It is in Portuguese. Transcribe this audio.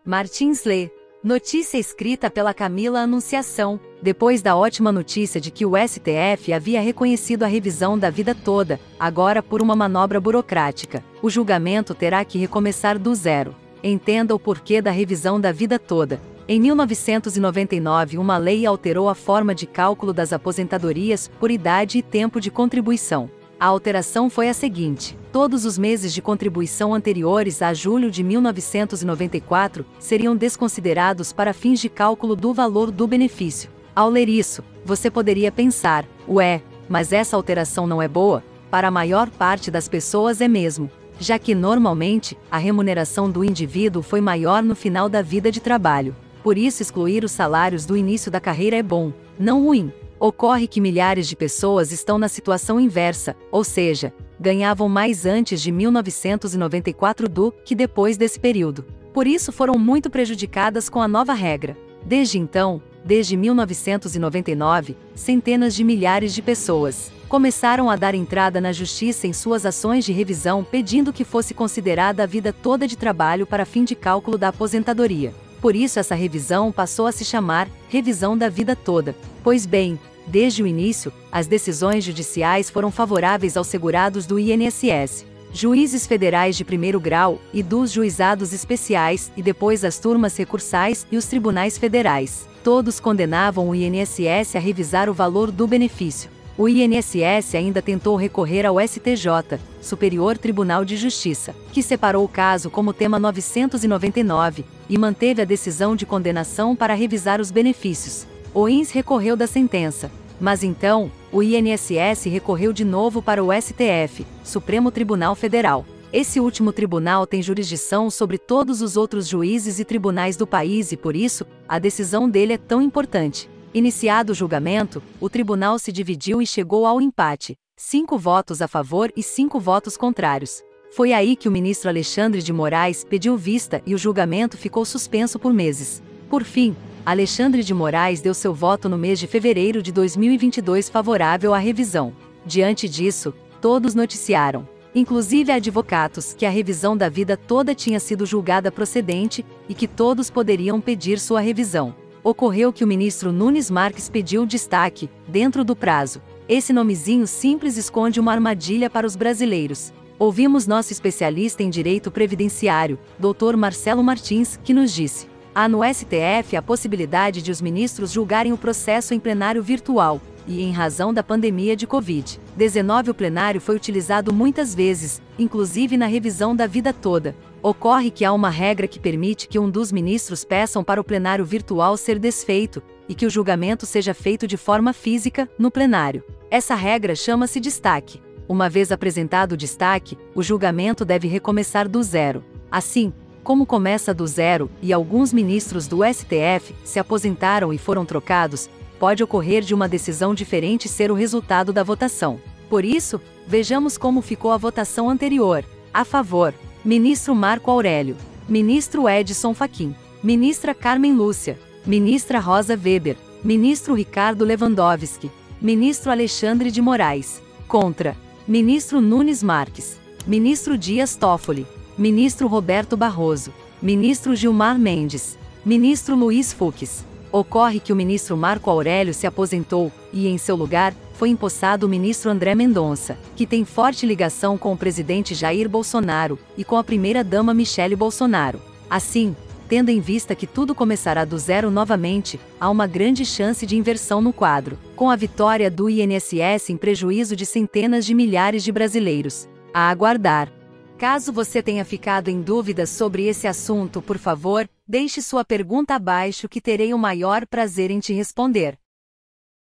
Martins lê. Notícia escrita pela Camila Anunciação. Depois da ótima notícia de que o STF havia reconhecido a revisão da vida toda, agora por uma manobra burocrática, o julgamento terá que recomeçar do zero. Entenda o porquê da revisão da vida toda. Em 1999, uma lei alterou a forma de cálculo das aposentadorias por idade e tempo de contribuição. A alteração foi a seguinte: todos os meses de contribuição anteriores a julho de 1994 seriam desconsiderados para fins de cálculo do valor do benefício. Ao ler isso, você poderia pensar, ué, mas essa alteração não é boa? Para a maior parte das pessoas é mesmo, já que normalmente, a remuneração do indivíduo foi maior no final da vida de trabalho. Por isso excluir os salários do início da carreira é bom, não ruim. Ocorre que milhares de pessoas estão na situação inversa, ou seja, ganhavam mais antes de 1994 do que depois desse período. Por isso foram muito prejudicadas com a nova regra. Desde então, desde 1999, centenas de milhares de pessoas começaram a dar entrada na justiça em suas ações de revisão pedindo que fosse considerada a vida toda de trabalho para fim de cálculo da aposentadoria. Por isso essa revisão passou a se chamar Revisão da Vida Toda. Pois bem, desde o início, as decisões judiciais foram favoráveis aos segurados do INSS, juízes federais de primeiro grau e dos juizados especiais e depois as turmas recursais e os tribunais federais. Todos condenavam o INSS a revisar o valor do benefício. O INSS ainda tentou recorrer ao STJ, Superior Tribunal de Justiça, que separou o caso como tema 999, e manteve a decisão de condenação para revisar os benefícios. O INS recorreu da sentença, mas então, o INSS recorreu de novo para o STF, Supremo Tribunal Federal. Esse último tribunal tem jurisdição sobre todos os outros juízes e tribunais do país e por isso, a decisão dele é tão importante. Iniciado o julgamento, o tribunal se dividiu e chegou ao empate, 5 votos a favor e 5 votos contrários. Foi aí que o ministro Alexandre de Moraes pediu vista e o julgamento ficou suspenso por meses. Por fim, Alexandre de Moraes deu seu voto no mês de fevereiro de 2022 favorável à revisão. Diante disso, todos noticiaram, inclusive advocados, que a revisão da vida toda tinha sido julgada procedente e que todos poderiam pedir sua revisão. Ocorreu que o ministro Nunes Marques pediu destaque, dentro do prazo. Esse nomezinho simples esconde uma armadilha para os brasileiros. Ouvimos nosso especialista em direito previdenciário, Dr. Marcelo Martins, que nos disse: há no STF a possibilidade de os ministros julgarem o processo em plenário virtual, e em razão da pandemia de Covid-19 o plenário foi utilizado muitas vezes, inclusive na revisão da vida toda. Ocorre que há uma regra que permite que um dos ministros peçam para o plenário virtual ser desfeito, e que o julgamento seja feito de forma física, no plenário. Essa regra chama-se destaque. Uma vez apresentado o destaque, o julgamento deve recomeçar do zero. Assim, como começa do zero, e alguns ministros do STF se aposentaram e foram trocados, pode ocorrer de uma decisão diferente ser o resultado da votação. Por isso, vejamos como ficou a votação anterior. A favor, ministro Marco Aurélio, ministro Edson Fachin, ministra Carmen Lúcia, ministra Rosa Weber, ministro Ricardo Lewandowski, ministro Alexandre de Moraes. Contra, ministro Nunes Marques, ministro Dias Toffoli, ministro Roberto Barroso, ministro Gilmar Mendes, ministro Luiz Fux. Ocorre que o ministro Marco Aurélio se aposentou, e em seu lugar, foi empossado o ministro André Mendonça, que tem forte ligação com o presidente Jair Bolsonaro, e com a primeira-dama Michele Bolsonaro. Assim, tendo em vista que tudo começará do zero novamente, há uma grande chance de inversão no quadro, com a vitória do INSS em prejuízo de centenas de milhares de brasileiros. A aguardar. Caso você tenha ficado em dúvidas sobre esse assunto, por favor, deixe sua pergunta abaixo que terei o maior prazer em te responder.